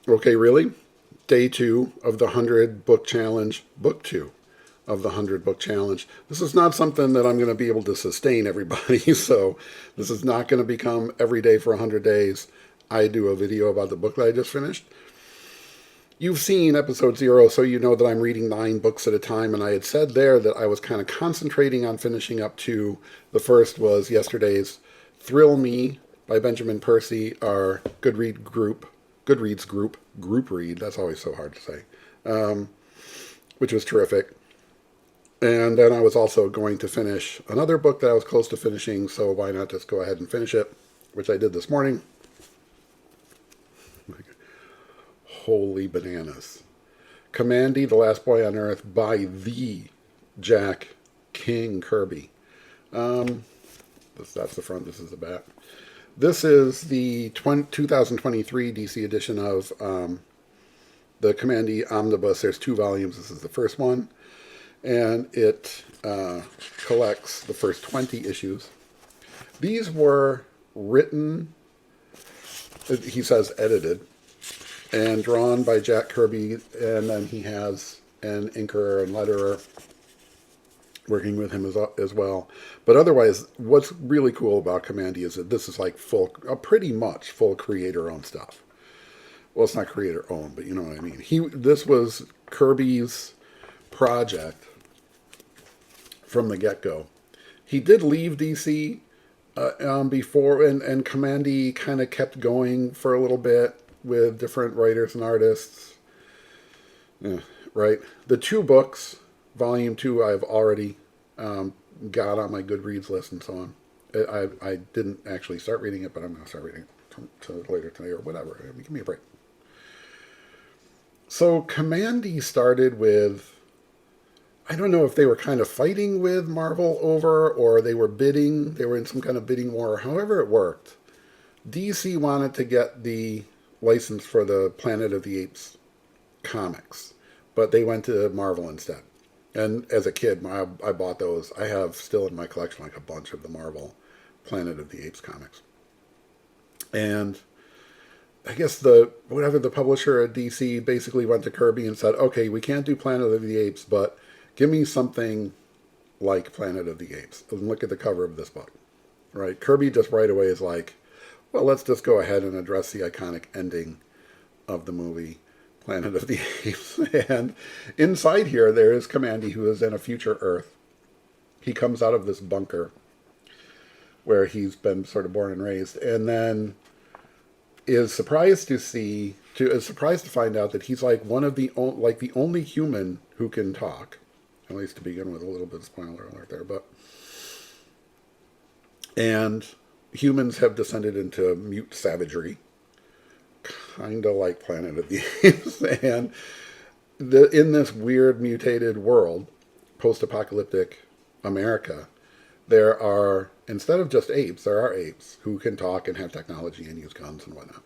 Okay, really? Day two of the 100 book challenge, book two of the 100 book challenge. This is not something that I'm going to be able to sustain, everybody. So this is not going to become every day for 100 days. I do a video about the book that I just finished. You've seen episode 0, so you know that I'm reading 9 books at a time, and I had said there that I was kind of concentrating on finishing up 2. The first was yesterday's Thrill Me by Benjamin Percy, our Goodreads group read. That's always so hard to say, which was terrific. And then I was also going to finish another book that I was close to finishing, so why not just go ahead and finish it, which I did this morning. Holy bananas. Kamandi, The Last Boy on Earth by the Jack King Kirby. That's the front, this is the back. This is the 2023 DC edition of the Kamandi Omnibus. There's 2 volumes. This is the first one. And it collects the first 20 issues. These were written, he says edited, and drawn by Jack Kirby, and then he has an inker and letterer working with him as well. But otherwise, what's really cool about Kamandi is that this is like pretty much full creator-owned stuff. Well, it's not creator-owned, but you know what I mean. This was Kirby's project from the get-go. He did leave DC before, and Kamandi kind of kept going for a little bit with different writers and artists. Yeah, right. The 2 books, volume 2, I've already got on my Goodreads list and so on. I didn't actually start reading it, but I'm going to start reading it later today or whatever. I mean, give me a break. So Kamandi started with, I don't know if they were kind of fighting with Marvel over, or they were in some kind of bidding war. However it worked, DC wanted to get the license for the Planet of the Apes comics, but they went to Marvel instead. And as a kid, I bought those. I have still in my collection like a bunch of the Marvel Planet of the Apes comics. And I guess the publisher at DC basically went to Kirby and said, okay, we can't do Planet of the Apes, but give me something like Planet of the Apes. And look at the cover of this book. Right? Kirby just right away is like, well, let's just go ahead and address the iconic ending of the movie Planet of the Apes. And inside here, there is Kamandi, who is in a future Earth. He comes out of this bunker where he's been sort of born and raised, and then is surprised to find out that he's like the only human who can talk, at least to begin with. A little bit of spoiler alert there, and humans have descended into mute savagery, kind of like Planet of the Apes. And in this weird mutated world, post-apocalyptic America, there are, instead of just apes, there are apes who can talk and have technology and use guns and whatnot.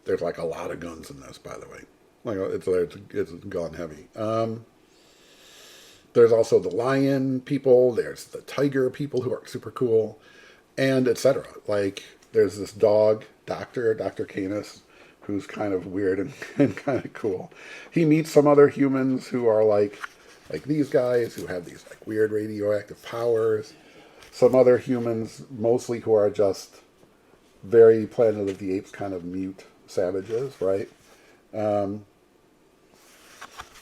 There's like a lot of guns in this, by the way. Like it's gun heavy. There's also the lion people. There's the tiger people who are super cool, and etc. Like there's this dog, Dr. Canis, who's kind of weird and kind of cool. He meets some other humans who are like these guys who have these like weird radioactive powers. Some other humans, mostly who are just very Planet of the Apes kind of mute savages, right?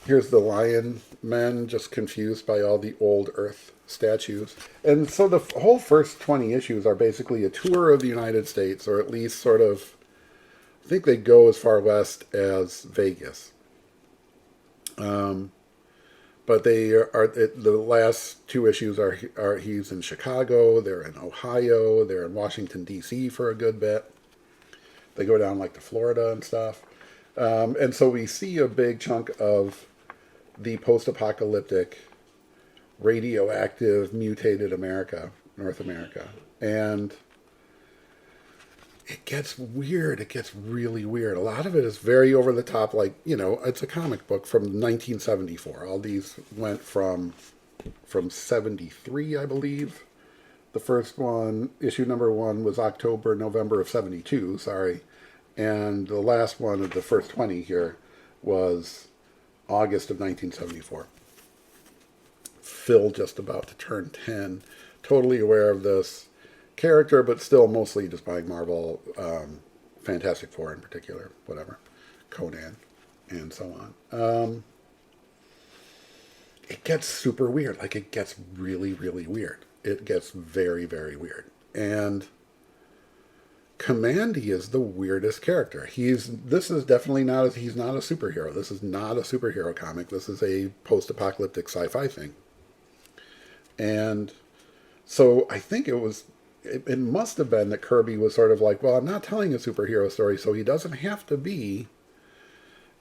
Here's the lion men, just confused by all the old Earth statues. And so the whole first 20 issues are basically a tour of the United States, or at least sort of, I think they go as far west as Vegas. But the last 2 issues are he's in Chicago, they're in Ohio, they're in Washington, D.C. for a good bit. They go down like to Florida and stuff. And so we see a big chunk of the post-apocalyptic, radioactive, mutated North America. And it gets weird. It gets really weird. A lot of it is very over the top, like, it's a comic book from 1974. All these went from 73, I believe. The first one, issue number 1, was November of 72, sorry. And the last one of the first 20 here was August of 1974. Phil just about to turn 10, totally aware of this character, but still mostly just buying Marvel, Fantastic Four in particular, whatever, Conan, and so on. It gets super weird. Like, it gets really, really weird. It gets very, very weird. And Kamandi is the weirdest character. This is definitely not, he's not a superhero. This is not a superhero comic. This is a post-apocalyptic sci-fi thing. And so I think it must have been that Kirby was sort of like, well, I'm not telling a superhero story, so he doesn't have to be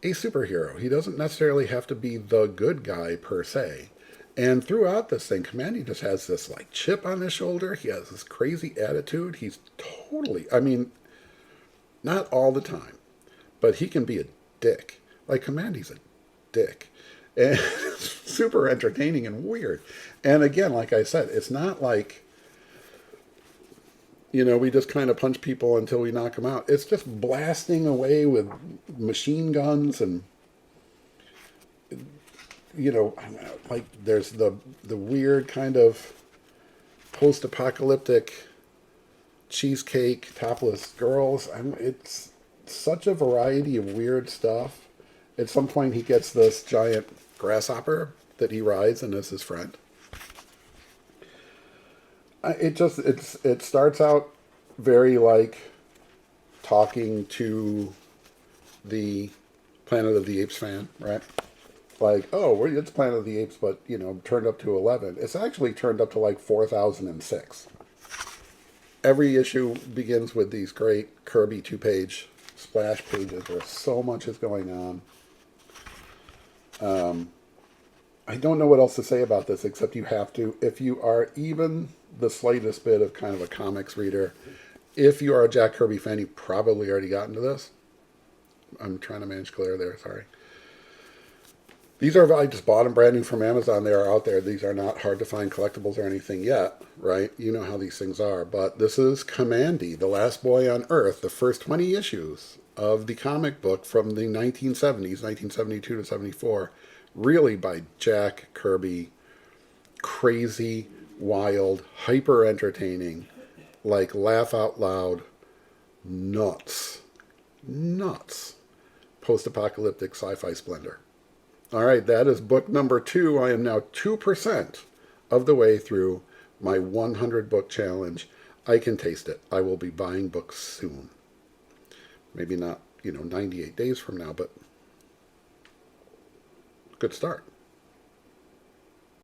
a superhero. He doesn't necessarily have to be the good guy per se. And throughout this thing, Kamandi just has this like chip on his shoulder. He has this crazy attitude. He's totally, I mean, not all the time, but he can be a dick. Like, Kamandi's a dick. And super entertaining and weird. And again, like I said, it's not like, we just kind of punch people until we knock them out. It's just blasting away with machine guns and, like there's the weird kind of post-apocalyptic cheesecake topless girls. It's such a variety of weird stuff. At some point, he gets this giant grasshopper that he rides and is his friend. It starts out very like talking to the Planet of the Apes fan, right? Like, oh, it's Planet of the Apes, but turned up to 11. It's actually turned up to like 4006. Every issue begins with these great Kirby 2-page splash pages where so much is going on. I don't know what else to say about this, except you have to, if you are even the slightest bit of kind of a comics reader, if you are a Jack Kirby fan, you've probably already gotten to this. I'm trying to manage glare there, sorry. These are, I just bought them brand new from Amazon. They are out there. These are not hard to find collectibles or anything yet, right? You know how these things are. But this is Kamandi, the Last Boy on Earth, the first 20 issues of the comic book from the 1970s, 1972 to 74, really by Jack Kirby. Crazy, wild, hyper entertaining, like laugh out loud, nuts, post-apocalyptic sci-fi splendor. All right, that is book number 2. I am now 2% of the way through my 100 book challenge. I can taste it. I will be buying books soon. Maybe not, 98 days from now, but good start.